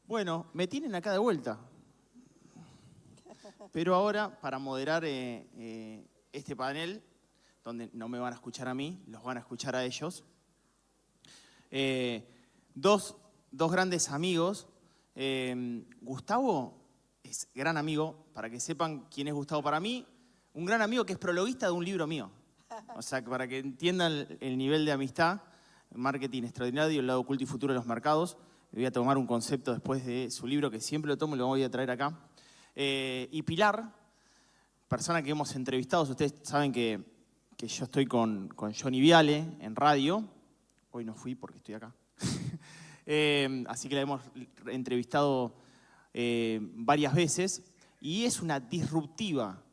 Bueno, me tienen acá de vuelta. Pero ahora, para moderar este panel, donde no me van a escuchar a mí, los van a escuchar a ellos, dos grandes amigos. Gustavo es gran amigo, para que sepan quién es Gustavo para mí, un gran amigo que es prologuista de un libro mío. O sea, para que entiendan el nivel de amistad, marketing extraordinario, el lado oculto y futuro de los mercados. Voy a tomar un concepto después de su libro, que siempre lo tomo y lo voy a traer acá. Y Pilar, persona que hemos entrevistado, ustedes saben que yo estoy con Johnny Viale en radio. Hoy no fui porque estoy acá. Así que la hemos entrevistado varias veces. Y es una disruptiva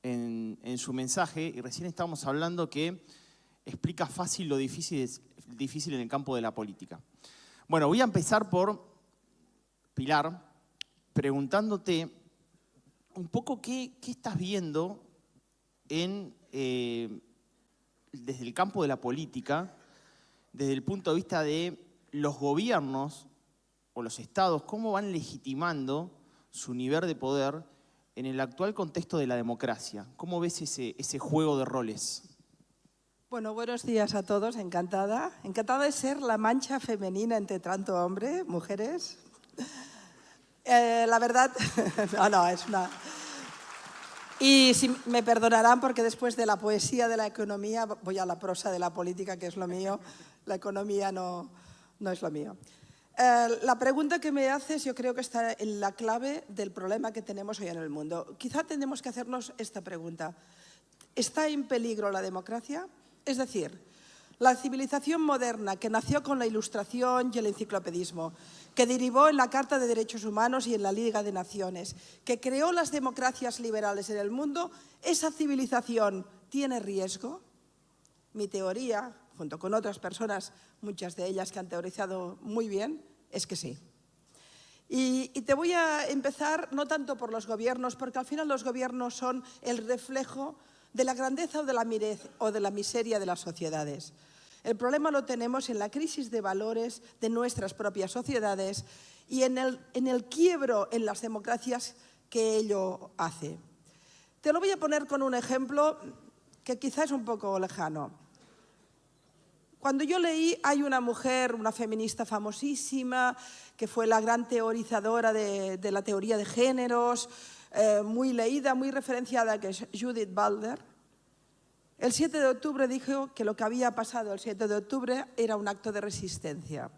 en su mensaje. Y recién estábamos hablando que explica fácil lo difícil en el campo de la política. Bueno, voy a empezar por Pilar, preguntándote un poco qué estás viendo desde el campo de la política, desde el punto de vista de los gobiernos o los estados, cómo van legitimando su nivel de poder en el actual contexto de la democracia. ¿Cómo ves ese juego de roles? Bueno, buenos días a todos, encantada. Encantada de ser la mancha femenina entre tanto hombre, mujeres. La verdad, no, es una... Y si me perdonarán porque después de la poesía de la economía voy a la prosa de la política, que es lo mío. La economía no es lo mío. La pregunta que me haces yo creo que está en la clave del problema que tenemos hoy en el mundo. Quizá tenemos que hacernos esta pregunta. ¿Está en peligro la democracia? Es decir, la civilización moderna que nació con la Ilustración y el enciclopedismo, que derivó en la Carta de Derechos Humanos y en la Liga de Naciones, que creó las democracias liberales en el mundo, ¿esa civilización tiene riesgo? Mi teoría, junto con otras personas, muchas de ellas que han teorizado muy bien, es que sí. Y te voy a empezar no tanto por los gobiernos, porque al final los gobiernos son el reflejo de la grandeza o de la miseria de las sociedades. El problema lo tenemos en la crisis de valores de nuestras propias sociedades y en el quiebro en las democracias que ello hace. Te lo voy a poner con un ejemplo que quizá es un poco lejano. Cuando yo leí, hay una mujer, una feminista famosísima, que fue la gran teorizadora de la teoría de géneros, muy leída, muy referenciada, que es Judith Butler. El 7 de octubre dijo que lo que había pasado el 7 de octubre era un acto de resistencia.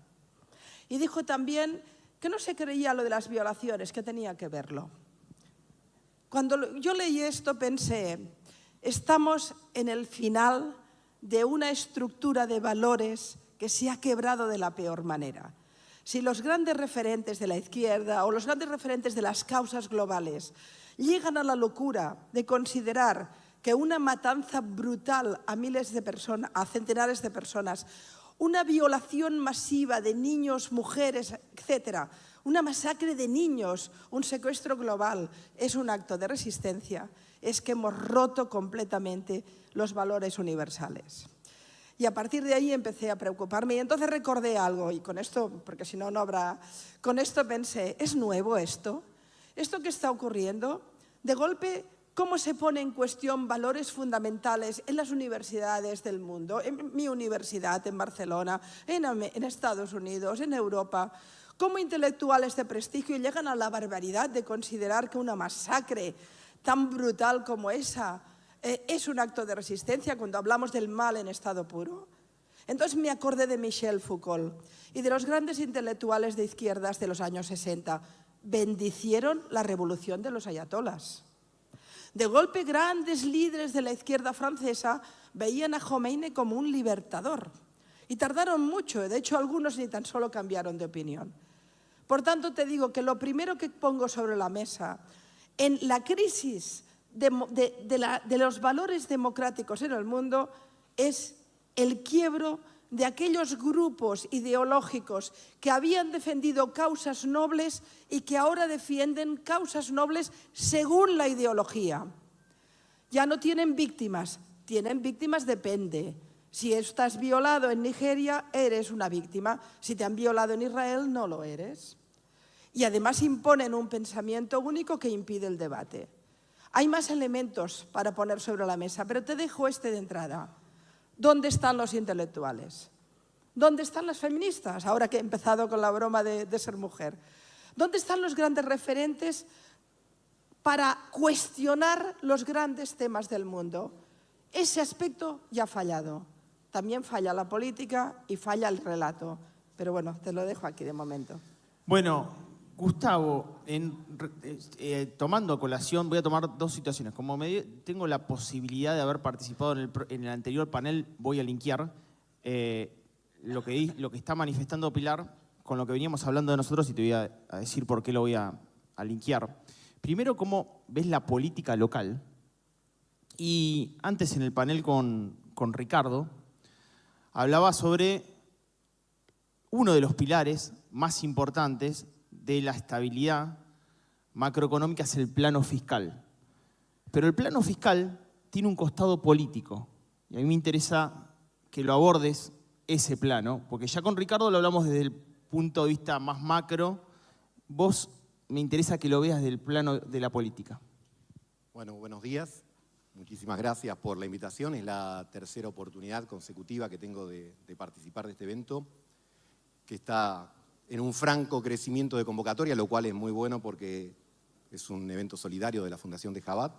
Y dijo también que no se creía lo de las violaciones, que tenía que verlo. Cuando yo leí esto pensé, estamos en el final de una estructura de valores que se ha quebrado de la peor manera. Si los grandes referentes de la izquierda o los grandes referentes de las causas globales llegan a la locura de considerar que una matanza brutal a miles de personas, a centenares de personas, una violación masiva de niños, mujeres, etcétera, una masacre de niños, un secuestro global, es un acto de resistencia, es que hemos roto completamente los valores universales. Y a partir de ahí empecé a preocuparme y entonces recordé algo, y con esto, porque si no, no habrá... Con esto pensé, ¿es nuevo esto? ¿Esto que está ocurriendo? De golpe, ¿cómo se pone en cuestión valores fundamentales en las universidades del mundo? En mi universidad, en Barcelona, en Estados Unidos, en Europa. ¿Cómo intelectuales de prestigio llegan a la barbaridad de considerar que una masacre tan brutal como esa es un acto de resistencia cuando hablamos del mal en estado puro? Entonces me acordé de Michel Foucault y de los grandes intelectuales de izquierdas de los años 60. Bendicieron la revolución de los ayatolás. De golpe, grandes líderes de la izquierda francesa veían a Khomeini como un libertador. Y tardaron mucho, de hecho algunos ni tan solo cambiaron de opinión. Por tanto, te digo que lo primero que pongo sobre la mesa en la crisis de los valores democráticos en el mundo es el quiebro de aquellos grupos ideológicos que habían defendido causas nobles y que ahora defienden causas nobles según la ideología. Ya no tienen víctimas depende. Si estás violado en Nigeria, eres una víctima. Si te han violado en Israel, no lo eres. y además imponen un pensamiento único que impide el debate. Hay más elementos para poner sobre la mesa, pero te dejo este de entrada. ¿Dónde están los intelectuales? ¿Dónde están las feministas? Ahora que he empezado con la broma de ser mujer. ¿Dónde están los grandes referentes para cuestionar los grandes temas del mundo? Ese aspecto ya ha fallado. También falla la política y falla el relato. Pero bueno, te lo dejo aquí de momento. Bueno, Gustavo, tomando a colación, voy a tomar dos situaciones. Como tengo la posibilidad de haber participado en el anterior panel, voy a linkear lo que está manifestando Pilar con lo que veníamos hablando de nosotros y te voy a decir por qué lo voy a linkear. Primero, cómo ves la política local. Y antes en el panel con Ricardo, hablaba sobre uno de los pilares más importantes de la estabilidad macroeconómica, es el plano fiscal. Pero el plano fiscal tiene un costado político. Y a mí me interesa que lo abordes ese plano, porque ya con Ricardo lo hablamos desde el punto de vista más macro. Vos me interesa que lo veas desde el plano de la política. Bueno, buenos días. Muchísimas gracias por la invitación. Es la tercera oportunidad consecutiva que tengo de participar de este evento, que está en un franco crecimiento de convocatoria, lo cual es muy bueno porque es un evento solidario de la Fundación de Jabat.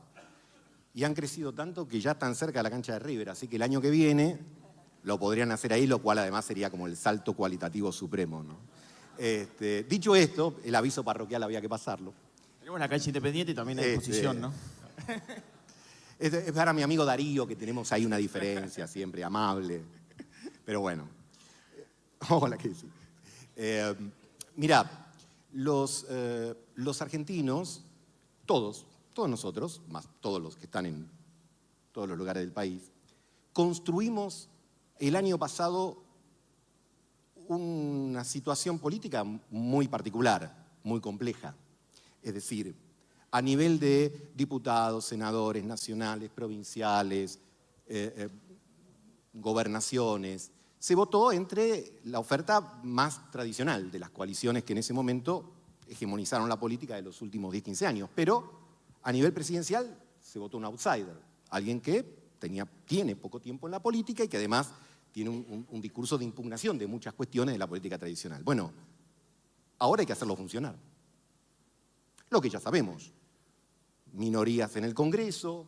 Y han crecido tanto que ya están cerca de la cancha de River, así que el año que viene lo podrían hacer ahí, lo cual además sería como el salto cualitativo supremo, ¿no? Dicho esto, el aviso parroquial había que pasarlo. Tenemos la cancha Independiente y también a disposición, ¿no? Es para mi amigo Darío, que tenemos ahí una diferencia siempre, amable. Pero bueno. Hola, ¿qué decís? Mirá, los argentinos, todos nosotros, más todos los que están en todos los lugares del país, construimos el año pasado una situación política muy particular, muy compleja. Es decir, a nivel de diputados, senadores, nacionales, provinciales, gobernaciones, se votó entre la oferta más tradicional de las coaliciones que en ese momento hegemonizaron la política de los últimos 10-15 años. Pero a nivel presidencial se votó un outsider, alguien que tiene poco tiempo en la política y que además tiene un discurso de impugnación de muchas cuestiones de la política tradicional. Bueno, ahora hay que hacerlo funcionar. Lo que ya sabemos, minorías en el Congreso,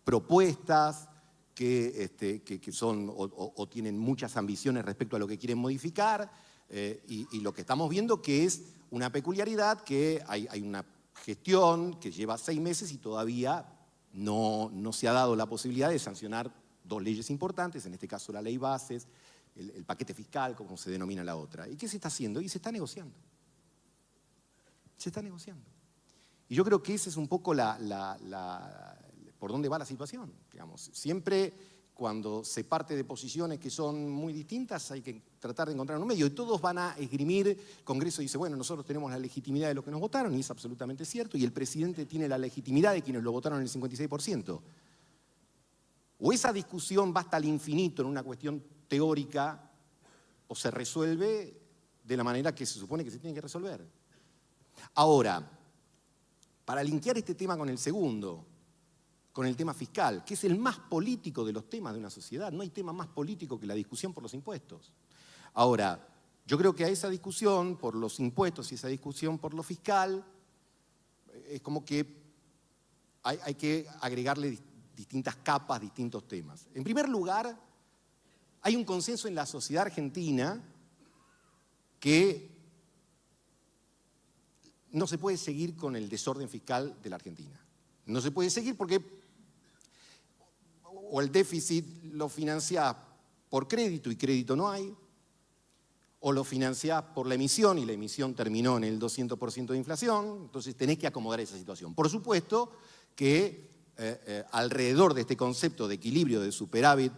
propuestas que son o tienen muchas ambiciones respecto a lo que quieren modificar, y lo que estamos viendo que es una peculiaridad, que hay una gestión que lleva 6 meses y todavía no se ha dado la posibilidad de sancionar 2 leyes importantes, en este caso la ley bases, el paquete fiscal, como se denomina la otra. ¿Y qué se está haciendo? Y se está negociando. Se está negociando. Y yo creo que esa es un poco por dónde va la situación. Digamos. Siempre cuando se parte de posiciones que son muy distintas hay que tratar de encontrar un medio. Y todos van a esgrimir, el Congreso dice, bueno, nosotros tenemos la legitimidad de los que nos votaron, y es absolutamente cierto, y el presidente tiene la legitimidad de quienes lo votaron en el 56%. O esa discusión va hasta el infinito en una cuestión teórica, o se resuelve de la manera que se supone que se tiene que resolver. Ahora, para linkear este tema con el segundo, con el tema fiscal, que es el más político de los temas de una sociedad, no hay tema más político que la discusión por los impuestos. Ahora, yo creo que a esa discusión por los impuestos y esa discusión por lo fiscal, es como que hay que agregarle distintas capas, distintos temas. En primer lugar, hay un consenso en la sociedad argentina que no se puede seguir con el desorden fiscal de la Argentina. No se puede seguir porque o el déficit lo financiás por crédito y crédito no hay, o lo financiás por la emisión y la emisión terminó en el 200% de inflación, entonces tenés que acomodar esa situación. Por supuesto que alrededor de este concepto de equilibrio de superávit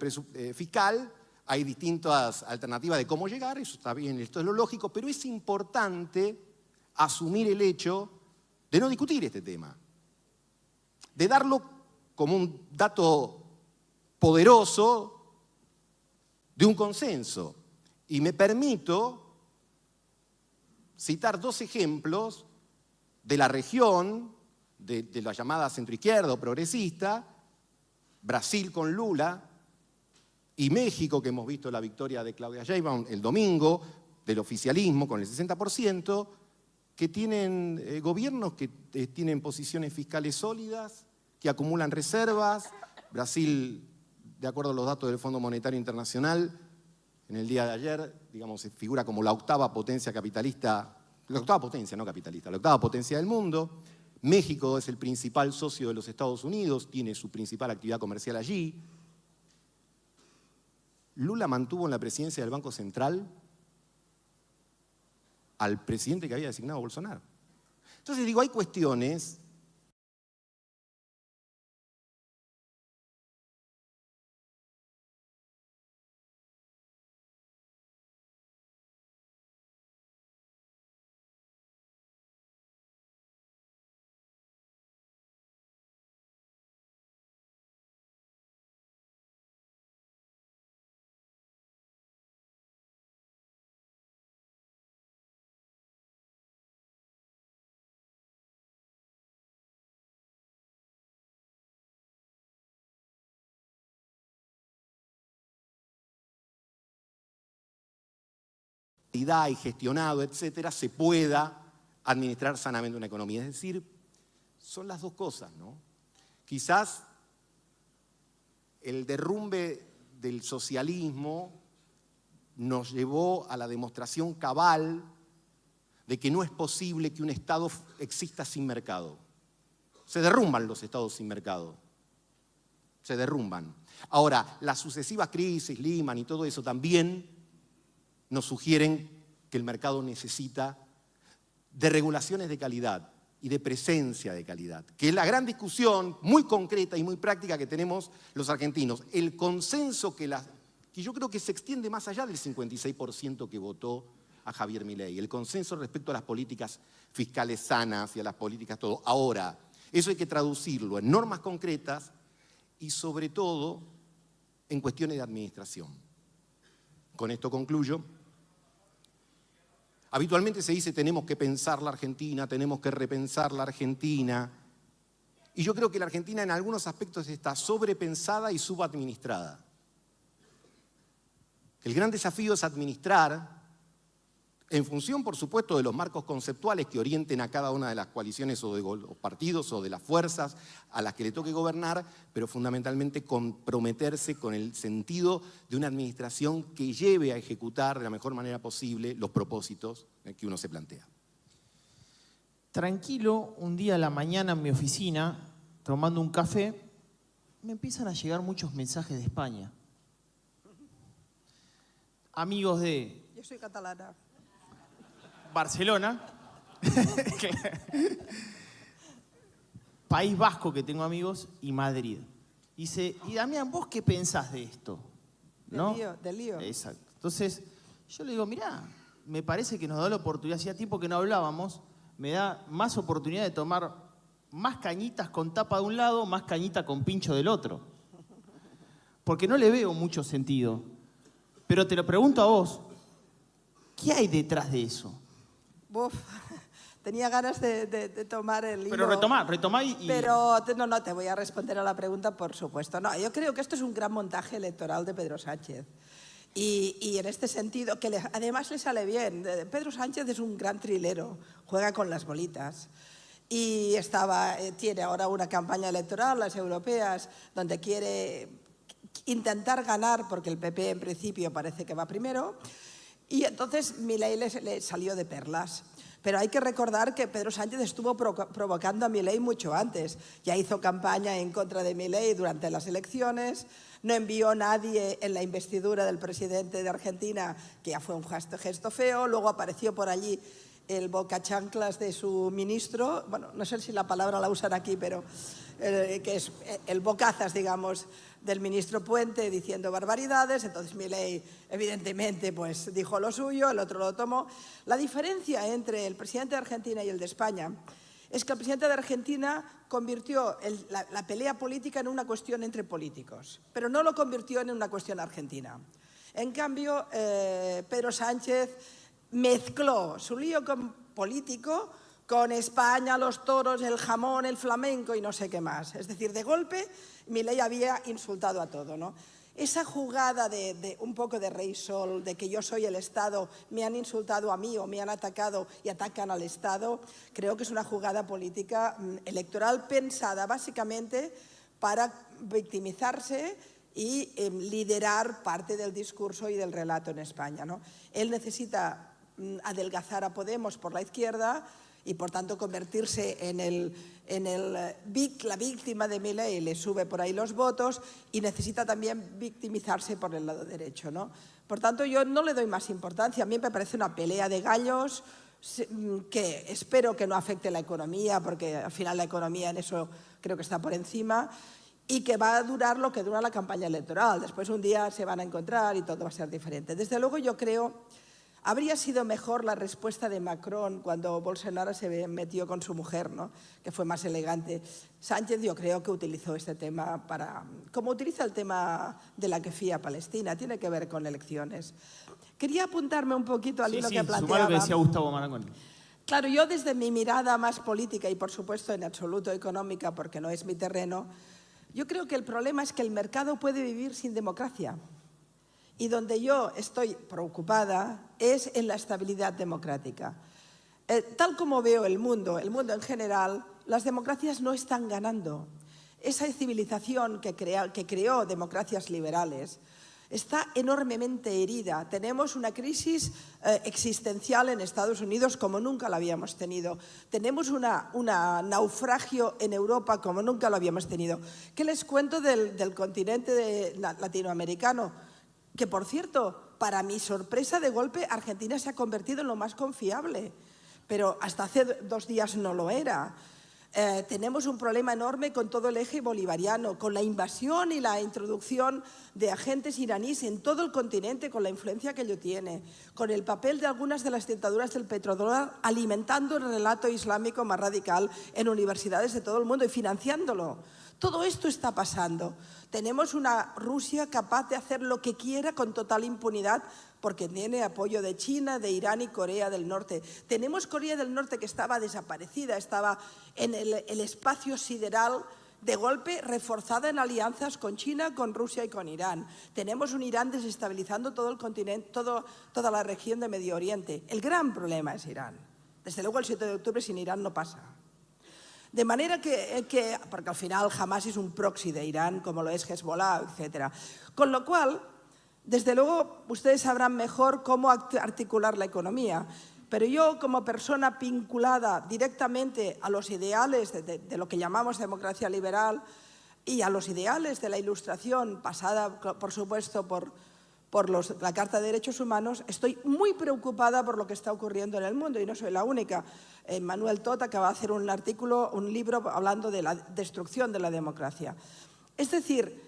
fiscal hay distintas alternativas de cómo llegar, eso está bien, esto es lo lógico, pero es importante asumir el hecho de no discutir este tema, de darlo como un dato poderoso de un consenso. Y me permito citar 2 ejemplos de la región, de la llamada centroizquierda o progresista, Brasil con Lula y México, que hemos visto la victoria de Claudia Sheinbaum el domingo, del oficialismo con el 60%, que tienen gobiernos que tienen posiciones fiscales sólidas, que acumulan reservas. Brasil, de acuerdo a los datos del Fondo Monetario Internacional, en el día de ayer, digamos, se figura como la octava potencia capitalista, la octava potencia, no capitalista, la octava potencia del mundo. México es el principal socio de los Estados Unidos, tiene su principal actividad comercial allí. Lula mantuvo en la presidencia del Banco Central al presidente que había designado Bolsonaro. Entonces digo, hay cuestiones y gestionado, etcétera, se pueda administrar sanamente una economía. Es decir, son las dos cosas, ¿no? Quizás el derrumbe del socialismo nos llevó a la demostración cabal de que no es posible que un Estado exista sin mercado. Se derrumban los Estados sin mercado. Se derrumban. Ahora, las sucesivas crisis, Lehman y todo eso también nos sugieren que el mercado necesita de regulaciones de calidad y de presencia de calidad, que es la gran discusión muy concreta y muy práctica que tenemos los argentinos. El consenso que yo creo que se extiende más allá del 56% que votó a Javier Milei, el consenso respecto a las políticas fiscales sanas y a las políticas todo. Ahora, eso hay que traducirlo en normas concretas y sobre todo en cuestiones de administración. Con esto concluyo. Habitualmente se dice tenemos que pensar la Argentina, tenemos que repensar la Argentina. Y yo creo que la Argentina en algunos aspectos está sobrepensada y subadministrada. El gran desafío es administrar, en función, por supuesto, de los marcos conceptuales que orienten a cada una de las coaliciones o de los partidos o de las fuerzas a las que le toque gobernar, pero fundamentalmente comprometerse con el sentido de una administración que lleve a ejecutar de la mejor manera posible los propósitos que uno se plantea. Tranquilo, un día a la mañana en mi oficina, tomando un café, me empiezan a llegar muchos mensajes de España. Amigos de Yo soy catalana. Barcelona, País Vasco, que tengo amigos, y Madrid. Dice, y Damián, ¿vos qué pensás de esto? ¿No? Del lío. Exacto. Entonces, yo le digo, mirá, me parece que nos da la oportunidad, hacía tiempo que no hablábamos, me da más oportunidad de tomar más cañitas con tapa de un lado, más cañita con pincho del otro. Porque no le veo mucho sentido. Pero te lo pregunto a vos, ¿qué hay detrás de eso? Uf, tenía ganas de tomar el hilo. Pero retomá y... Pero no te voy a responder a la pregunta, por supuesto. No, yo creo que esto es un gran montaje electoral de Pedro Sánchez. Y en este sentido, que además le sale bien. Pedro Sánchez es un gran trilero, juega con las bolitas. Y tiene ahora una campaña electoral, las europeas, donde quiere intentar ganar, porque el PP en principio parece que va primero. Y entonces Milei le salió de perlas. Pero hay que recordar que Pedro Sánchez estuvo provocando a Milei mucho antes. Ya hizo campaña en contra de Milei durante las elecciones, no envió a nadie en la investidura del presidente de Argentina, que ya fue un gesto feo, luego apareció por allí el bocachanclas de su ministro, bueno, no sé si la palabra la usan aquí, pero que es el bocazas, digamos, del ministro Puente diciendo barbaridades. Entonces Milei evidentemente pues dijo lo suyo, el otro lo tomó. La diferencia entre el presidente de Argentina y el de España es que el presidente de Argentina convirtió la pelea política en una cuestión entre políticos, pero no lo convirtió en una cuestión argentina. En cambio, Pedro Sánchez mezcló su lío político con España, los toros, el jamón, el flamenco y no sé qué más. Es decir, de golpe, Milei había insultado a todo, ¿no? Esa jugada de un poco de rey sol, de que yo soy el Estado, me han insultado a mí o me han atacado y atacan al Estado, creo que es una jugada política electoral pensada básicamente para victimizarse y liderar parte del discurso y del relato en España, ¿no? Él necesita adelgazar a Podemos por la izquierda y por tanto convertirse la víctima de Milei, le sube por ahí los votos y necesita también victimizarse por el lado derecho, ¿no? Por tanto, yo no le doy más importancia. A mí me parece una pelea de gallos que espero que no afecte la economía, porque al final la economía en eso creo que está por encima, y que va a durar lo que dura la campaña electoral. Después un día se van a encontrar y todo va a ser diferente. Desde luego yo creo... Habría sido mejor la respuesta de Macron cuando Bolsonaro se metió con su mujer, ¿no? Que fue más elegante. Sánchez yo creo que utilizó este tema como utiliza el tema de la kefía palestina, tiene que ver con elecciones. Quería apuntarme un poquito al hilo que planteaba. Sumar lo que decía Gustavo Marangoni. Claro, yo desde mi mirada más política y por supuesto en absoluto económica, porque no es mi terreno, yo creo que el problema es que el mercado puede vivir sin democracia. Y donde yo estoy preocupada es en la estabilidad democrática. Tal como veo el mundo en general, las democracias no están ganando. Esa civilización que creó democracias liberales está enormemente herida. Tenemos una crisis existencial en Estados Unidos como nunca la habíamos tenido. Tenemos un naufragio en Europa como nunca lo habíamos tenido. ¿Qué les cuento del continente latinoamericano? Que, por cierto, para mi sorpresa, de golpe, Argentina se ha convertido en lo más confiable, pero hasta hace 2 días no lo era. Tenemos un problema enorme con todo el eje bolivariano, con la invasión y la introducción de agentes iraníes en todo el continente, con la influencia que ello tiene, con el papel de algunas de las dictaduras del petrodólar alimentando el relato islámico más radical en universidades de todo el mundo y financiándolo. Todo esto está pasando. Tenemos una Rusia capaz de hacer lo que quiera con total impunidad porque tiene apoyo de China, de Irán y Corea del Norte. Tenemos Corea del Norte que estaba desaparecida, estaba en el espacio sideral, de golpe reforzada en alianzas con China, con Rusia y con Irán. Tenemos un Irán desestabilizando todo el continente, toda la región de Medio Oriente. El gran problema es Irán. Desde luego el 7 de octubre sin Irán no pasa. De manera que, porque al final Hamas es un proxy de Irán, como lo es Hezbollah, etc. Con lo cual, desde luego, ustedes sabrán mejor cómo articular la economía. Pero yo, como persona vinculada directamente a los ideales de lo que llamamos democracia liberal y a los ideales de la Ilustración, pasada, por supuesto, por la Carta de Derechos Humanos, estoy muy preocupada por lo que está ocurriendo en el mundo y no soy la única. Manuel Todt acaba de hacer un libro hablando de la destrucción de la democracia. Es decir,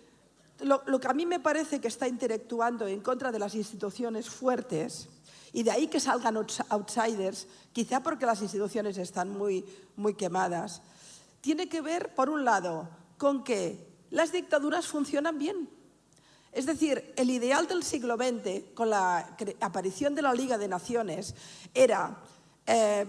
lo que a mí me parece que está intelectuando en contra de las instituciones fuertes, y de ahí que salgan outsiders, quizá porque las instituciones están muy quemadas, tiene que ver, por un lado, con que las dictaduras funcionan bien. Es decir, el ideal del siglo XX, con la aparición de la Liga de Naciones, era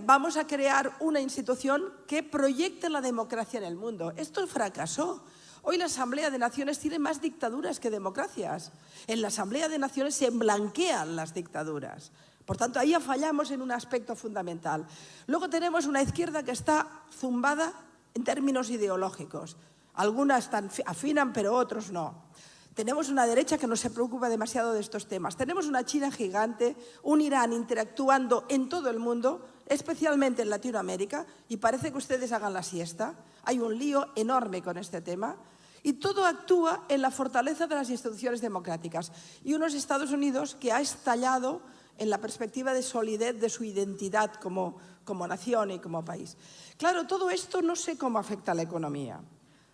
vamos a crear una institución que proyecte la democracia en el mundo. Esto fracasó. Hoy la Asamblea de Naciones tiene más dictaduras que democracias. En la Asamblea de Naciones se blanquean las dictaduras. Por tanto, ahí fallamos en un aspecto fundamental. Luego tenemos una izquierda que está zumbada en términos ideológicos. Algunas afinan, pero otros no. Tenemos una derecha que no se preocupa demasiado de estos temas. Tenemos una China gigante, un Irán interactuando en todo el mundo, especialmente en Latinoamérica, y parece que ustedes hagan la siesta. Hay un lío enorme con este tema. Y todo actúa en la fortaleza de las instituciones democráticas. Y unos Estados Unidos que ha estallado en la perspectiva de solidez de su identidad como nación y como país. Claro, todo esto no sé cómo afecta a la economía.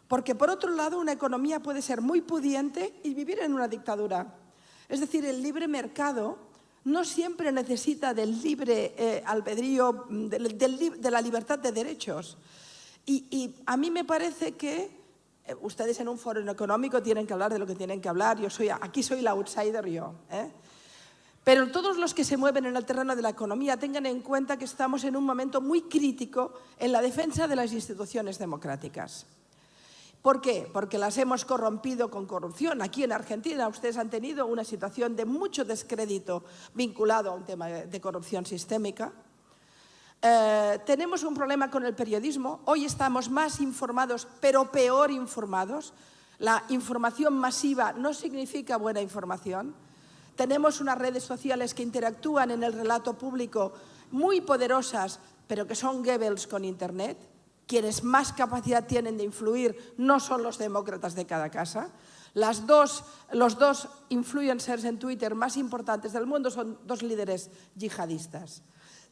Porque, por otro lado, una economía puede ser muy pudiente y vivir en una dictadura. Es decir, el libre mercado no siempre necesita del libre albedrío, de la libertad de derechos. Y a mí me parece que ustedes en un foro económico tienen que hablar de lo que tienen que hablar. Aquí soy la outsider yo. Pero todos los que se mueven en el terreno de la economía tengan en cuenta que estamos en un momento muy crítico en la defensa de las instituciones democráticas. ¿Por qué? Porque las hemos corrompido con corrupción. Aquí en Argentina ustedes han tenido una situación de mucho descrédito vinculado a un tema de corrupción sistémica. Tenemos un problema con el periodismo. Hoy estamos más informados, pero peor informados. La información masiva no significa buena información. Tenemos unas redes sociales que interactúan en el relato público muy poderosas, pero que son Goebbels con Internet. Quienes más capacidad tienen de influir no son los demócratas de cada casa. Los dos influencers en Twitter más importantes del mundo son dos líderes yihadistas.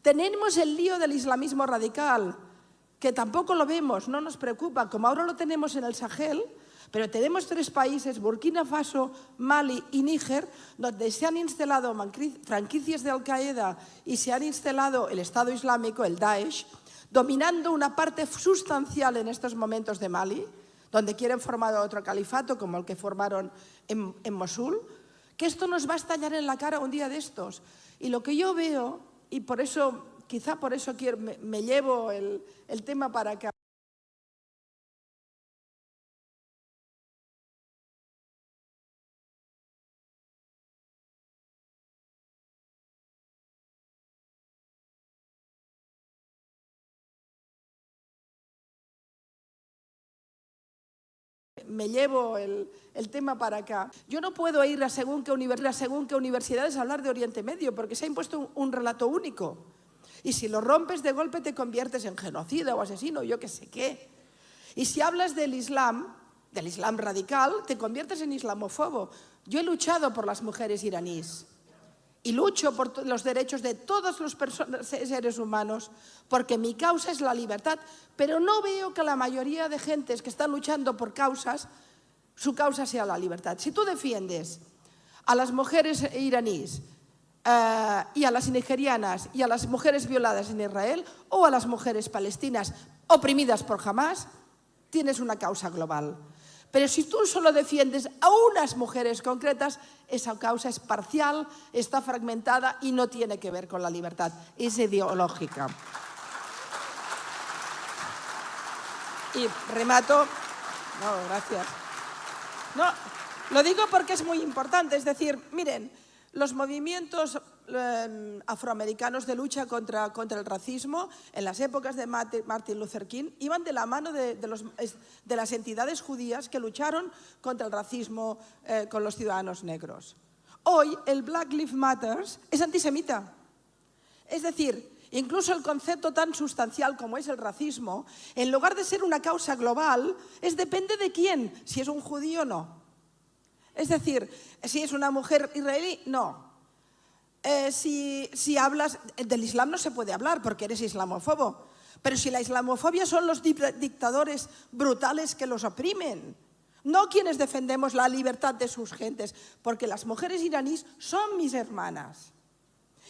Tenemos el lío del islamismo radical, que tampoco lo vemos, no nos preocupa, como ahora lo tenemos en el Sahel, pero tenemos 3 países, Burkina Faso, Mali y Níger, donde se han instalado franquicias de Al-Qaeda y se han instalado el Estado Islámico, el Daesh, dominando una parte sustancial en estos momentos de Mali, donde quieren formar otro califato como el que formaron en Mosul, que esto nos va a estallar en la cara un día de estos. Y lo que yo veo, y por eso, quizá por eso me llevo el tema para acá, me llevo el tema para acá. Yo no puedo ir a según qué universidades a hablar de Oriente Medio, porque se ha impuesto un relato único. Y si lo rompes de golpe te conviertes en genocida o asesino, yo qué sé qué. Y si hablas del Islam radical, te conviertes en islamófobo. Yo he luchado por las mujeres iraníes. Y lucho por los derechos de todos los seres humanos, porque mi causa es la libertad. Pero no veo que la mayoría de gentes que están luchando por causas, su causa sea la libertad. Si tú defiendes a las mujeres iraníes y a las nigerianas y a las mujeres violadas en Israel, o a las mujeres palestinas oprimidas por Hamás, tienes una causa global. Pero si tú solo defiendes a unas mujeres concretas, esa causa es parcial, está fragmentada y no tiene que ver con la libertad, es ideológica. Y remato. No, gracias. No, lo digo porque es muy importante, es decir, miren, los movimientos afroamericanos de lucha contra el racismo en las épocas de Martin Luther King iban de la mano de las entidades judías que lucharon contra el racismo con los ciudadanos negros. Hoy el Black Lives Matter es antisemita. Es decir, incluso el concepto tan sustancial como es el racismo, en lugar de ser una causa global, depende de quién, si es un judío o no. Es decir, si es una mujer israelí, no. Si hablas del Islam no se puede hablar porque eres islamófobo. Pero si la islamofobia son los dictadores brutales que los oprimen, no quienes defendemos la libertad de sus gentes, porque las mujeres iraníes son mis hermanas.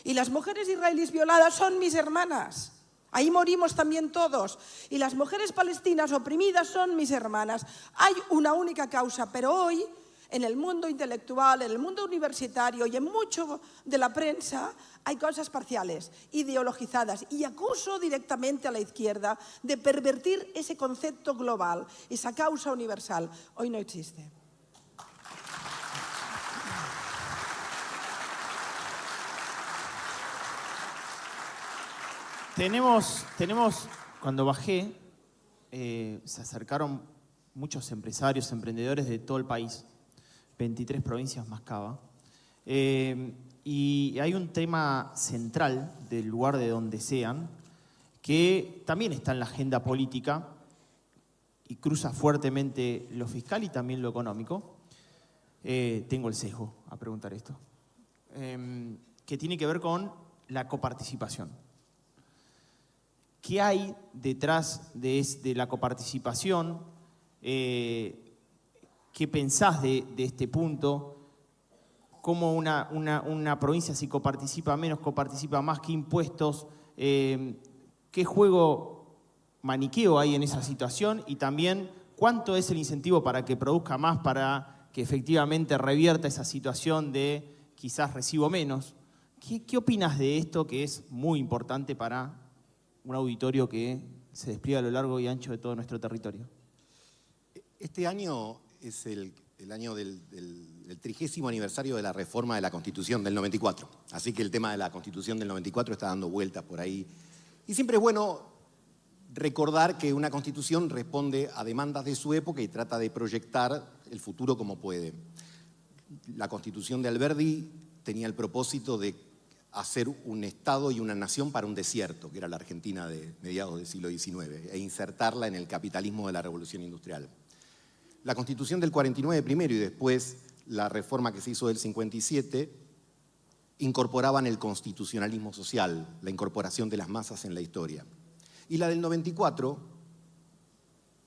Y las mujeres israelíes violadas son mis hermanas. Ahí morimos también todos. Y las mujeres palestinas oprimidas son mis hermanas. Hay una única causa, pero hoy, en el mundo intelectual, en el mundo universitario y en mucho de la prensa, hay cosas parciales, ideologizadas. Y acuso directamente a la izquierda de pervertir ese concepto global, esa causa universal. Hoy no existe. Tenemos, cuando bajé, se acercaron muchos empresarios, emprendedores de todo el país, 23 provincias más Cava, y hay un tema central del lugar de donde sean, que también está en la agenda política y cruza fuertemente lo fiscal y también lo económico. Tengo el sesgo a preguntar esto, que tiene que ver con la coparticipación. ¿Qué hay detrás de la coparticipación? ¿Qué pensás de este punto? ¿Cómo una provincia si coparticipa menos, coparticipa más? ¿Qué impuestos? ¿Qué juego maniqueo hay en esa situación? Y también, ¿cuánto es el incentivo para que produzca más, para que efectivamente revierta esa situación de quizás recibo menos? ¿Qué opinas de esto que es muy importante para un auditorio que se despliega a lo largo y ancho de todo nuestro territorio? Este año es el año del 30º aniversario de la reforma de la Constitución del 94. Así que el tema de la Constitución del 94 está dando vueltas por ahí. Y siempre es bueno recordar que una Constitución responde a demandas de su época y trata de proyectar el futuro como puede. La Constitución de Alberdi tenía el propósito de hacer un Estado y una nación para un desierto, que era la Argentina de mediados del siglo XIX, e insertarla en el capitalismo de la Revolución Industrial. La Constitución del 49 primero y después la reforma que se hizo del 57 incorporaban el constitucionalismo social, la incorporación de las masas en la historia. Y la del 94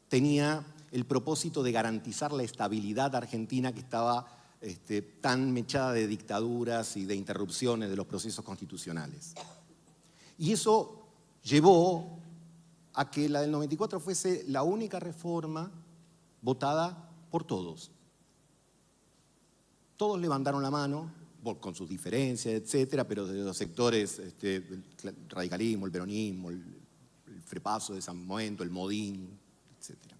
tenía el propósito de garantizar la estabilidad argentina que estaba tan mechada de dictaduras y de interrupciones de los procesos constitucionales. Y eso llevó a que la del 94 fuese la única reforma votada por todos. Todos levantaron la mano, con sus diferencias, etcétera, pero de los sectores, el radicalismo, el peronismo, el Frepaso de San Momento, el Modín, etcétera.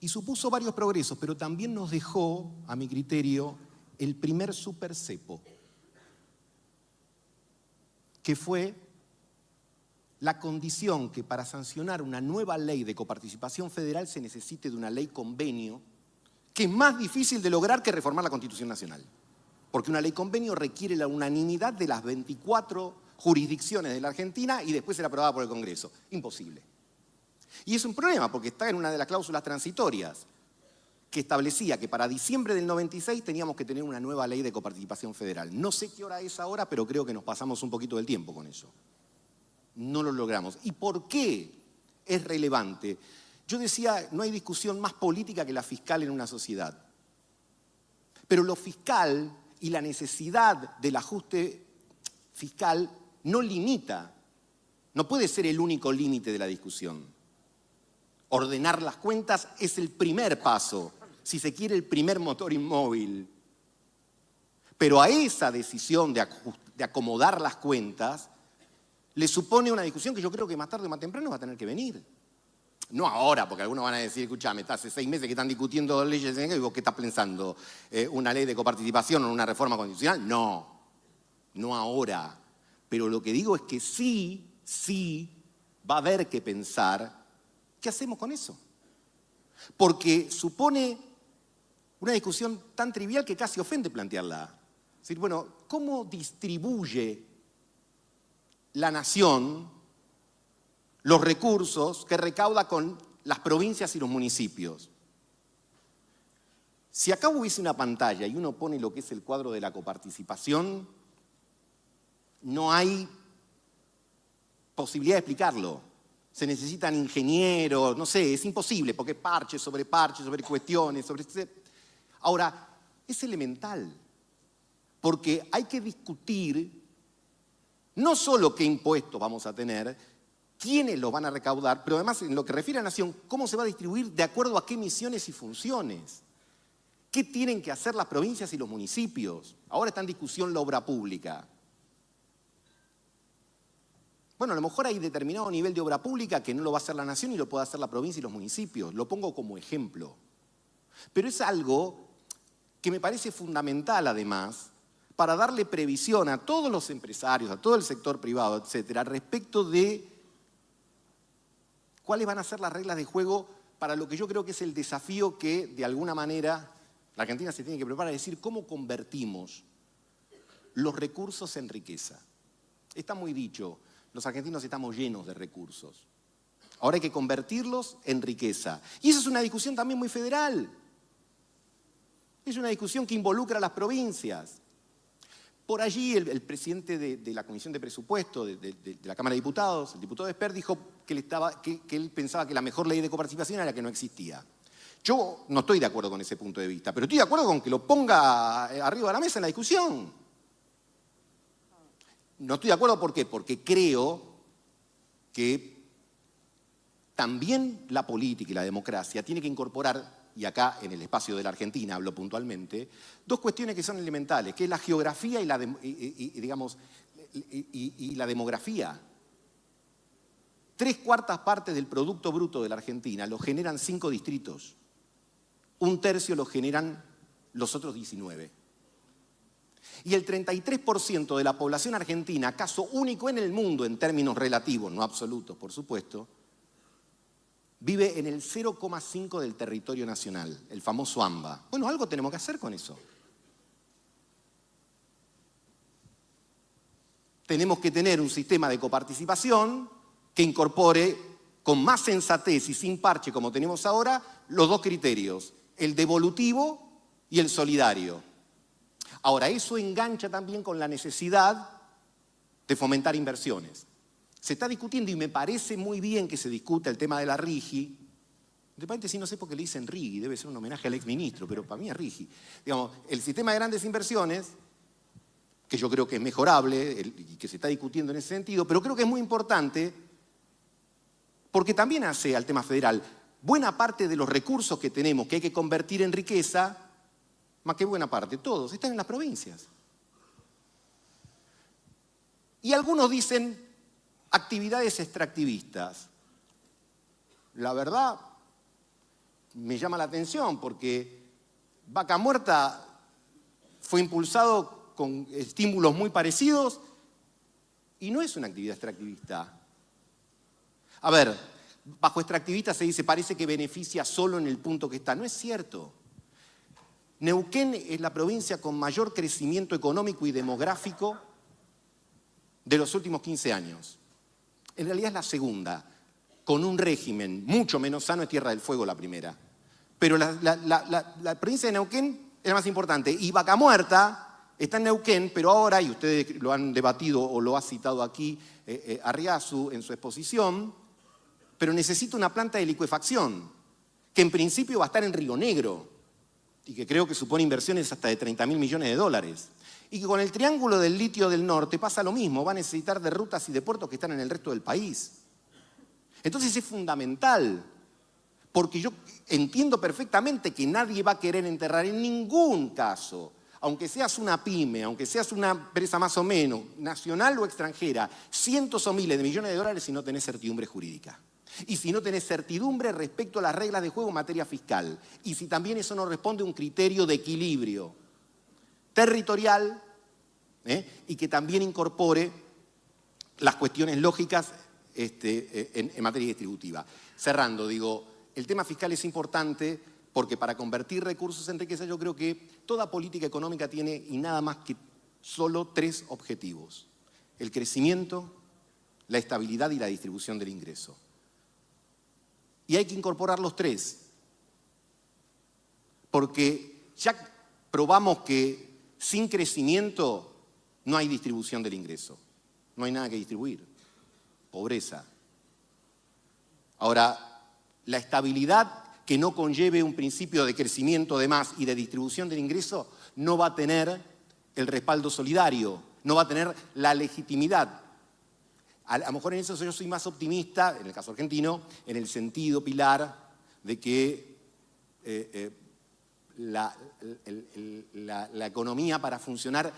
Y supuso varios progresos, pero también nos dejó, a mi criterio, el primer supercepo, que fue la condición que para sancionar una nueva ley de coparticipación federal se necesite de una ley convenio, que es más difícil de lograr que reformar la Constitución Nacional. Porque una ley convenio requiere la unanimidad de las 24 jurisdicciones de la Argentina y después ser aprobada por el Congreso. Imposible. Y es un problema porque está en una de las cláusulas transitorias que establecía que para diciembre del 96 teníamos que tener una nueva ley de coparticipación federal. No sé qué hora es ahora, pero creo que nos pasamos un poquito del tiempo con eso. No lo logramos. ¿Y por qué es relevante? Yo decía, no hay discusión más política que la fiscal en una sociedad. Pero lo fiscal y la necesidad del ajuste fiscal no limita, no puede ser el único límite de la discusión. Ordenar las cuentas es el primer paso, si se quiere el primer motor inmóvil. Pero a esa decisión de acomodar las cuentas le supone una discusión que yo creo que más tarde o más temprano va a tener que venir. No ahora, porque algunos van a decir, escúchame, hace 6 meses que están discutiendo leyes y vos qué estás pensando, ¿una ley de coparticipación o una reforma constitucional? No, no ahora. Pero lo que digo es que sí va a haber que pensar qué hacemos con eso. Porque supone una discusión tan trivial que casi ofende plantearla. Es decir, bueno, ¿cómo distribuye la nación los recursos que recauda con las provincias y los municipios? Si acá hubiese una pantalla y uno pone lo que es el cuadro de la coparticipación, no hay posibilidad de explicarlo. Se necesitan ingenieros, no sé, es imposible, porque parche sobre cuestiones, sobre... Ahora, es elemental, porque hay que discutir no solo qué impuestos vamos a tener, quiénes los van a recaudar, pero además en lo que refiere a la nación, cómo se va a distribuir de acuerdo a qué misiones y funciones. ¿Qué tienen que hacer las provincias y los municipios? Ahora está en discusión la obra pública. Bueno, a lo mejor hay determinado nivel de obra pública que no lo va a hacer la nación y lo puede hacer la provincia y los municipios. Lo pongo como ejemplo. Pero es algo que me parece fundamental, además, para darle previsión a todos los empresarios, a todo el sector privado, etcétera, respecto de cuáles van a ser las reglas de juego para lo que yo creo que es el desafío que, de alguna manera, la Argentina se tiene que preparar, es decir, cómo convertimos los recursos en riqueza. Está muy dicho, los argentinos estamos llenos de recursos. Ahora hay que convertirlos en riqueza. Y esa es una discusión también muy federal. Es una discusión que involucra a las provincias. Por allí el presidente de la Comisión de Presupuesto de la Cámara de Diputados, el diputado Espert, dijo que él pensaba que la mejor ley de coparticipación era la que no existía. Yo no estoy de acuerdo con ese punto de vista, pero estoy de acuerdo con que lo ponga arriba de la mesa en la discusión. No estoy de acuerdo, ¿por qué? Porque creo que también la política y la democracia tiene que incorporar y acá en el espacio de la Argentina hablo puntualmente, dos cuestiones que son elementales, que es la geografía y la demografía. 3/4 partes del Producto Bruto de la Argentina lo generan 5 distritos. 1/3 lo generan los otros 19. Y el 33% de la población argentina, caso único en el mundo en términos relativos, no absolutos, por supuesto, vive en el 0,5 del territorio nacional, el famoso AMBA. Bueno, algo tenemos que hacer con eso. Tenemos que tener un sistema de coparticipación que incorpore con más sensatez y sin parche, como tenemos ahora, los dos criterios, el devolutivo y el solidario. Ahora, eso engancha también con la necesidad de fomentar inversiones. Se está discutiendo, y me parece muy bien que se discuta el tema de la RIGI. De paréntesis, no sé por qué le dicen RIGI, debe ser un homenaje al exministro, pero para mí es RIGI. Digamos, el sistema de grandes inversiones, que yo creo que es mejorable y que se está discutiendo en ese sentido, pero creo que es muy importante porque también hace al tema federal. Buena parte de los recursos que tenemos que hay que convertir en riqueza, más que buena parte, todos, están en las provincias. Y algunos dicen actividades extractivistas. La verdad, me llama la atención porque Vaca Muerta fue impulsado con estímulos muy parecidos y no es una actividad extractivista. A ver, bajo extractivista se dice parece que beneficia solo en el punto que está. No es cierto. Neuquén es la provincia con mayor crecimiento económico y demográfico de los últimos 15 años. En realidad es la segunda, con un régimen mucho menos sano, es Tierra del Fuego la primera. Pero la provincia de Neuquén es la más importante. Y Vaca Muerta está en Neuquén, pero ahora, y ustedes lo han debatido o lo ha citado aquí Arriazu en su exposición, pero necesita una planta de licuefacción, que en principio va a estar en Río Negro, y que creo que supone inversiones hasta de 30.000 millones de dólares. Y que con el Triángulo del Litio del Norte pasa lo mismo, va a necesitar de rutas y de puertos que están en el resto del país. Entonces es fundamental, porque yo entiendo perfectamente que nadie va a querer enterrar en ningún caso, aunque seas una pyme, aunque seas una empresa más o menos, nacional o extranjera, cientos o miles de millones de dólares si no tenés certidumbre jurídica. Y si no tenés certidumbre respecto a las reglas de juego en materia fiscal. Y si también eso no responde a un criterio de equilibrio territorial y que también incorpore las cuestiones lógicas en materia distributiva. Cerrando, digo, el tema fiscal es importante porque para convertir recursos en riqueza yo creo que toda política económica tiene y nada más que solo 3 objetivos. El crecimiento, la estabilidad y la distribución del ingreso. Y hay que incorporar los 3, porque ya probamos que sin crecimiento no hay distribución del ingreso, no hay nada que distribuir, pobreza. Ahora, la estabilidad que no conlleve un principio de crecimiento de más y de distribución del ingreso no va a tener el respaldo solidario, no va a tener la legitimidad. A lo mejor en eso yo soy más optimista, en el caso argentino, en el sentido, Pilar, de que la economía para funcionar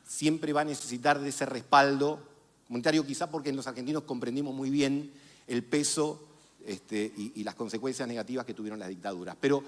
siempre va a necesitar de ese respaldo comunitario, quizá porque los argentinos comprendimos muy bien el peso y las consecuencias negativas que tuvieron las dictaduras. Pero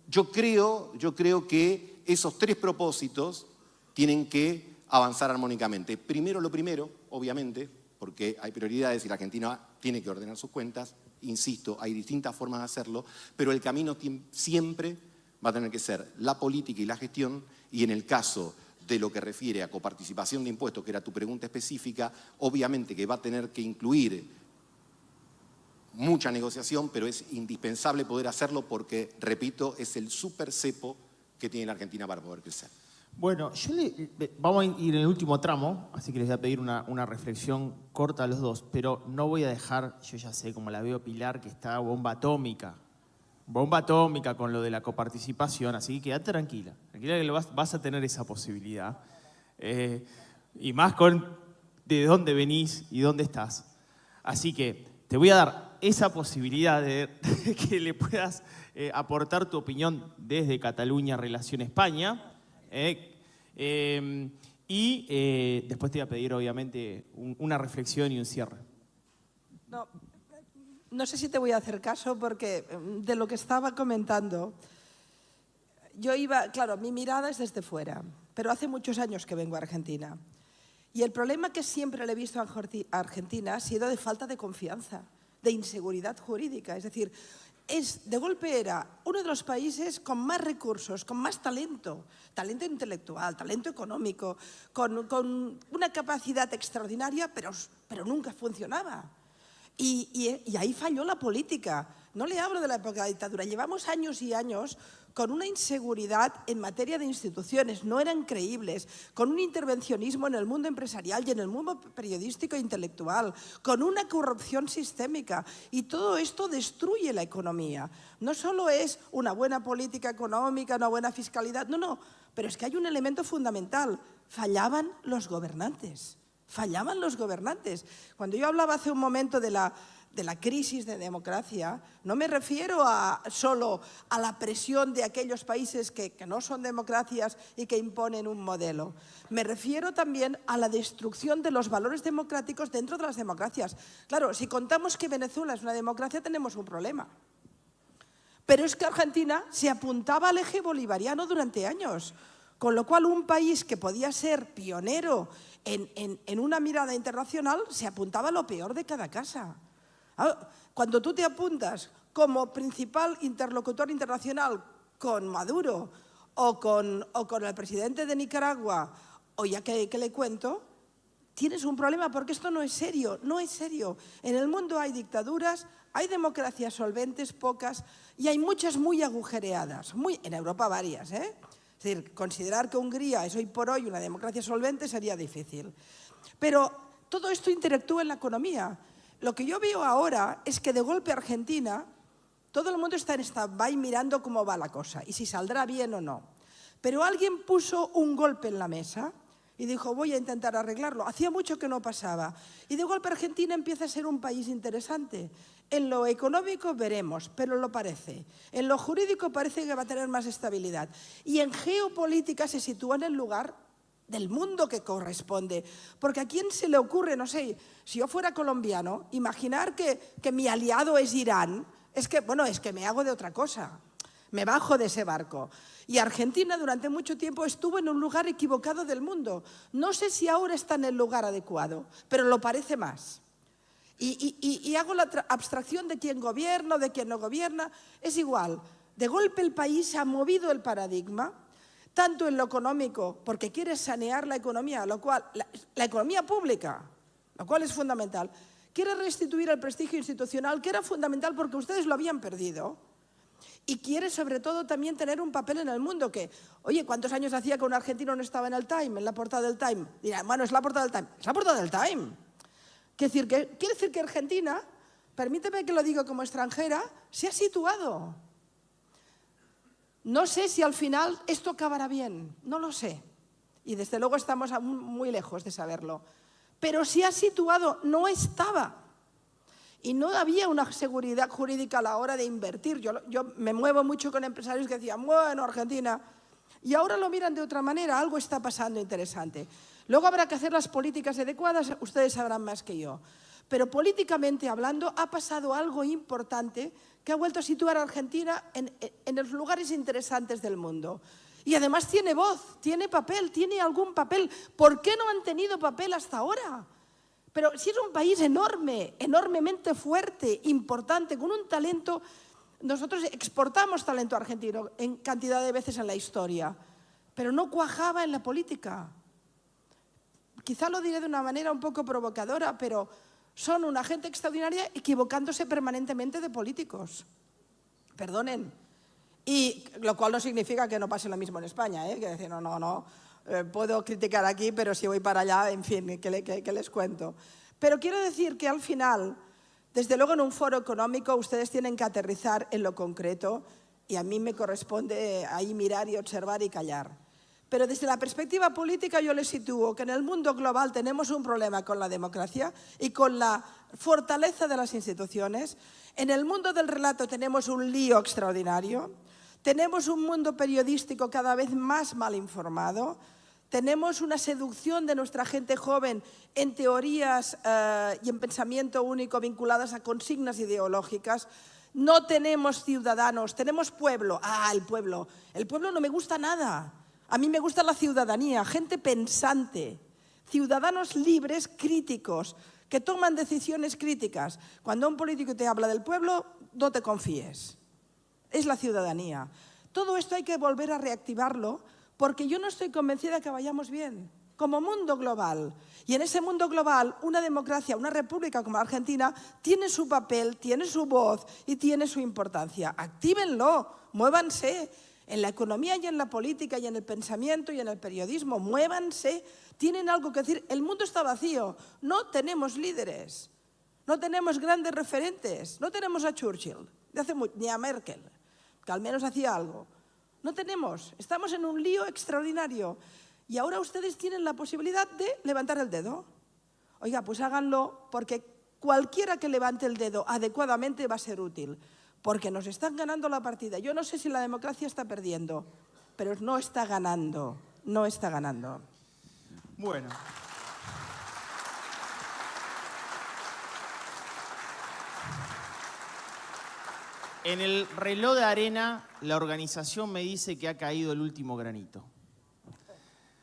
yo creo que esos 3 propósitos tienen que avanzar armónicamente. Primero lo primero, obviamente, porque hay prioridades y la Argentina tiene que ordenar sus cuentas. Insisto, hay distintas formas de hacerlo, pero el camino siempre va a tener que ser la política y la gestión, y en el caso de lo que refiere a coparticipación de impuestos, que era tu pregunta específica, obviamente que va a tener que incluir mucha negociación, pero es indispensable poder hacerlo porque, repito, es el super cepo que tiene la Argentina para poder crecer. Bueno, vamos a ir en el último tramo, así que les voy a pedir una reflexión corta a los dos, pero no voy a dejar, yo ya sé, como la veo Pilar, que está bomba atómica con lo de la coparticipación, así que quédate tranquila que vas a tener esa posibilidad. Y más con de dónde venís y dónde estás. Así que te voy a dar esa posibilidad de que le puedas aportar tu opinión desde Cataluña, Relación España. Después te voy a pedir, obviamente, una reflexión y un cierre. No sé si te voy a hacer caso porque de lo que estaba comentando, claro, mi mirada es desde fuera, pero hace muchos años que vengo a Argentina. Y el problema que siempre le he visto a Argentina ha sido de falta de confianza, de inseguridad jurídica. Es decir, de golpe era uno de los países con más recursos, con más talento, talento intelectual, talento económico, con una capacidad extraordinaria, pero nunca funcionaba. Y ahí falló la política. No le hablo de la época de la dictadura. Llevamos años y años con una inseguridad en materia de instituciones, no eran creíbles, con un intervencionismo en el mundo empresarial y en el mundo periodístico e intelectual, con una corrupción sistémica. Y todo esto destruye la economía. No solo es una buena política económica, una buena fiscalidad, no, pero es que hay un elemento fundamental. Fallaban los gobernantes. Fallaban los gobernantes. Cuando yo hablaba hace un momento de la crisis de democracia, no me refiero solo a la presión de aquellos países que no son democracias y que imponen un modelo. Me refiero también a la destrucción de los valores democráticos dentro de las democracias. Claro, si contamos que Venezuela es una democracia, tenemos un problema. Pero es que Argentina se apuntaba al eje bolivariano durante años, con lo cual un país que podía ser pionero en una mirada internacional se apuntaba a lo peor de cada casa. Cuando tú te apuntas como principal interlocutor internacional con Maduro o con el presidente de Nicaragua, o ya que le cuento, tienes un problema porque esto no es serio, no es serio. En el mundo hay dictaduras, hay democracias solventes, pocas, y hay muchas muy agujereadas, en Europa varias, ¿eh? Es decir, considerar que Hungría es hoy por hoy una democracia solvente sería difícil. Pero todo esto interactúa en la economía. Lo que yo veo ahora es que de golpe Argentina, todo el mundo está en stand-by mirando cómo va la cosa y si saldrá bien o no. Pero alguien puso un golpe en la mesa y dijo, voy a intentar arreglarlo. Hacía mucho que no pasaba. Y de golpe Argentina empieza a ser un país interesante. En lo económico veremos, pero lo parece. En lo jurídico parece que va a tener más estabilidad. Y en geopolítica se sitúa en el lugar del mundo que corresponde. Porque a quién se le ocurre, no sé, si yo fuera colombiano, imaginar que mi aliado es Irán, es que me hago de otra cosa. Me bajo de ese barco. Y Argentina durante mucho tiempo estuvo en un lugar equivocado del mundo. No sé si ahora está en el lugar adecuado, pero lo parece más. Y hago la abstracción de quién gobierna o de quién no gobierna. Es igual. De golpe el país ha movido el paradigma, tanto en lo económico, porque quiere sanear la economía, lo cual, la economía pública, lo cual es fundamental. Quiere restituir el prestigio institucional, que era fundamental porque ustedes lo habían perdido. Y quiere, sobre todo, también tener un papel en el mundo que, oye, ¿cuántos años hacía que un argentino no estaba en el Time, en la portada del Time? Dirán, bueno, es la portada del Time. Es la portada del Time. Quiere decir que Argentina, permíteme que lo diga como extranjera, se ha situado. No sé si al final esto acabará bien, no lo sé. Y desde luego estamos muy lejos de saberlo. Pero se ha situado, no estaba. Y no había una seguridad jurídica a la hora de invertir. Yo me muevo mucho con empresarios que decían, bueno, Argentina, y ahora lo miran de otra manera, algo está pasando interesante. Luego habrá que hacer las políticas adecuadas, ustedes sabrán más que yo. Pero políticamente hablando, ha pasado algo importante que ha vuelto a situar a Argentina en los lugares interesantes del mundo. Y además tiene voz, tiene papel, tiene algún papel. ¿Por qué no han tenido papel hasta ahora? Pero si es un país enorme, enormemente fuerte, importante, con un talento. Nosotros exportamos talento argentino en cantidad de veces en la historia, pero no cuajaba en la política. Quizá lo diré de una manera un poco provocadora, pero son una gente extraordinaria equivocándose permanentemente de políticos. Perdonen. Y lo cual no significa que no pase lo mismo en España, ¿eh? Que decir, no. Puedo criticar aquí, pero si voy para allá, en fin, ¿qué les cuento? Pero quiero decir que al final, desde luego en un foro económico, ustedes tienen que aterrizar en lo concreto y a mí me corresponde ahí mirar y observar y callar. Pero desde la perspectiva política yo les sitúo que en el mundo global tenemos un problema con la democracia y con la fortaleza de las instituciones. En el mundo del relato tenemos un lío extraordinario. Tenemos un mundo periodístico cada vez más mal informado. Tenemos una seducción de nuestra gente joven en teorías y en pensamiento único vinculadas a consignas ideológicas. No tenemos ciudadanos, tenemos pueblo. Ah, el pueblo. El pueblo no me gusta nada. A mí me gusta la ciudadanía, gente pensante, ciudadanos libres, críticos, que toman decisiones críticas. Cuando un político te habla del pueblo, no te confíes. Es la ciudadanía. Todo esto hay que volver a reactivarlo porque yo no estoy convencida de que vayamos bien, como mundo global. Y en ese mundo global, una democracia, una república como Argentina, tiene su papel, tiene su voz y tiene su importancia. Actívenlo, muévanse. En la economía y en la política y en el pensamiento y en el periodismo, muévanse, tienen algo que decir. El mundo está vacío, no tenemos líderes, no tenemos grandes referentes, no tenemos a Churchill, ni a Merkel, que al menos hacía algo. No tenemos, estamos en un lío extraordinario y ahora ustedes tienen la posibilidad de levantar el dedo. Oiga, pues háganlo porque cualquiera que levante el dedo adecuadamente va a ser útil. Porque nos están ganando la partida. Yo no sé si la democracia está perdiendo, pero no está ganando, no está ganando. Bueno. En el reloj de arena, la organización me dice que ha caído el último granito.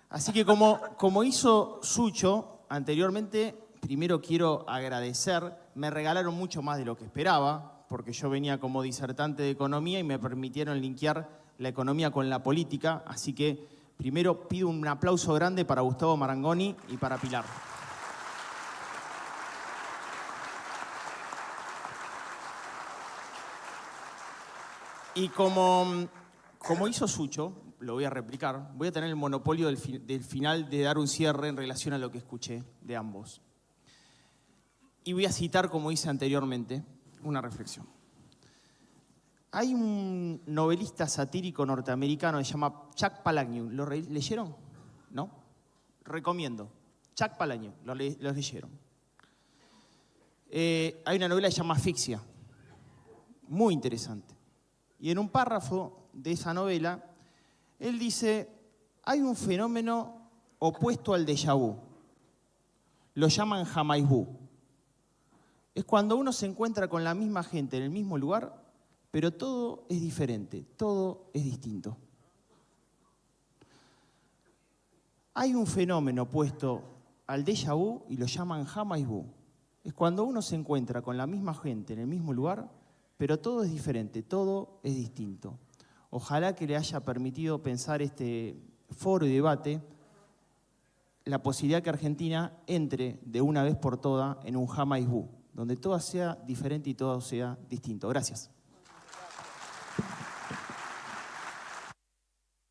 Así que como hizo Sucho anteriormente, primero quiero agradecer. Me regalaron mucho más de lo que esperaba, porque yo venía como disertante de economía y me permitieron linkear la economía con la política. Así que primero pido un aplauso grande para Gustavo Marangoni y para Pilar. Y como hizo Sucho, lo voy a replicar, voy a tener el monopolio del final de dar un cierre en relación a lo que escuché de ambos. Y voy a citar, como hice anteriormente, una reflexión. Hay un novelista satírico norteamericano que se llama Chuck Palahniuk. ¿Lo leyeron? ¿No? Recomiendo. Chuck Palahniuk. ¿Lo leyeron? Hay una novela que se llama Asfixia. Muy interesante. Y en un párrafo de esa novela, él dice, hay un fenómeno opuesto al déjà vu. Lo llaman jamais vu. Es cuando uno se encuentra con la misma gente en el mismo lugar, pero todo es diferente, todo es distinto. Hay un fenómeno opuesto al déjà vu y lo llaman jamais vu. Es cuando uno se encuentra con la misma gente en el mismo lugar, pero todo es diferente, todo es distinto. Ojalá que le haya permitido pensar este foro y debate la posibilidad que Argentina entre de una vez por todas en un jamais vu, donde todo sea diferente y todo sea distinto. Gracias.